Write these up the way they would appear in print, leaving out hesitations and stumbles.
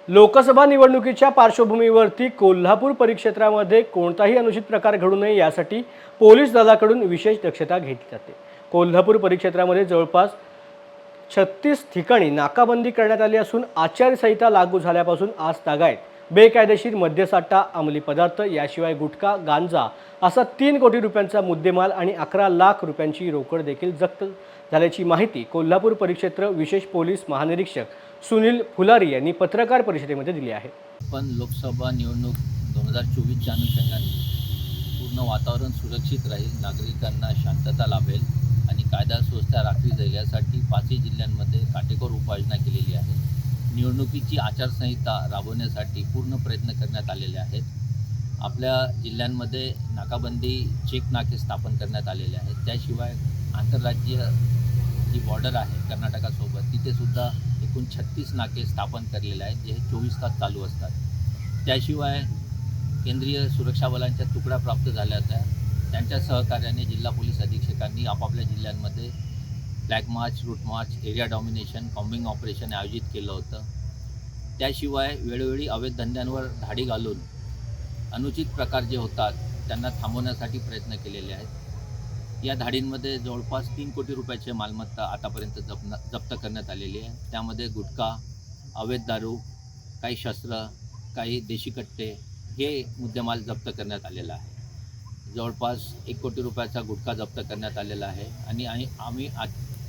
लोकसभा निवडणुकीच्या पार्श्वभूमीवरती कोल्हापूर परिक्षेत्रामध्ये कोणताही अनुचित प्रकार घडू नये यासाठी पोलीस दलाकडून विशेष दक्षता घेतली जाते। कोल्हापूर परिक्षेत्रामध्ये जवळपास 36 ठिकाणी नाकाबंदी करण्यात आली असून आचारसंहिता लागू झाल्यापासून आज तागायत बेकायदेशीर मद्यसाठा, अंमली पदार्थ याशिवाय गुटखा, गांजा असा 3 कोटी रुपयांचा मुद्देमाल आणि 11 लाख रुपयांची रोकड देखील जप्त झाल्याची माहिती कोल्हापूर परिक्षेत्र विशेष पोलीस महानिरीक्षक सुनील फुलारी यांनी पत्रकार परिषदेमध्ये दिली आहे। पण लोकसभा निवडणूक 2024च्या अनुषंगाने पूर्ण वातावरण सुरक्षित राहील, नागरिकांना शांतता लाभेल आणि कायदा सुव्यवस्था राखली जाईल यासाठी 5 जिल्ह्यांमध्ये काटेकोर उपाययोजना केलेली आहे। निवडणुकीची आचारसंहिता राबवण्यासाठी पूर्ण प्रयत्न करण्यात आलेले आहेत। आपल्या जिल्ह्यांमध्ये नाकाबंदी चेक नाके स्थापन करण्यात आलेले आहेत। त्याशिवाय आंतरराज्यीय जी बॉर्डर आहे कर्नाटकासोबत तिथे सुद्धा एकूण 36 नाके स्थापन केलेले आहेत, जे 24 तास चालू असतात। त्याशिवाय केंद्रीय सुरक्षा बलांच्या तुकड्या प्राप्त झाल्या होत्या, त्यांच्या सहकार्याने जिल्हा पोलीस अधीक्षकांनी आपापल्या जिल्ह्यांमध्ये flag march, route march, area domination, combing operation आयोजित केलं होतं। त्याशिवाय वेळोवेळी अवैध धंद्यांवर धाडी घालून अनुचित प्रकार जे होतात त्यांना थांबवण्यासाठी प्रयत्न केलेले आहेत। या धाडींमध्ये जवळपास 3 कोटी रुपयाची मालमत्ता आतापर्यंत जप्त करण्यात आलेली आहे। त्यामध्ये गुटखा, अवैध दारू, काही शस्त्र, काही देशी कट्टे हे मुद्देमाल जप्त करण्यात आलेला आहे। जवळपास 1 कोटी रुपयाचा गुटखा जप्त करण्यात आलेला आहे आणि आम्ही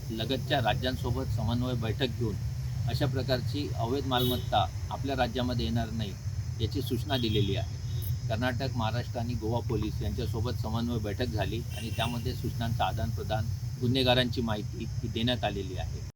लगतच्या राज्यांसोबत समन्वय बैठक घेऊन अशा प्रकारची अवैध मालमत्ता आपल्या राज्यामध्ये येणार नाही याची सूचना दिलेली आहे। कर्नाटक, महाराष्ट्र आणि गोवा पोलीस यांच्यासोबत समन्वय बैठक झाली आणि त्यामध्ये सूचनांचं आदानप्रदान, गुन्हेगारांची माहिती ही देण्यात आलेली आहे।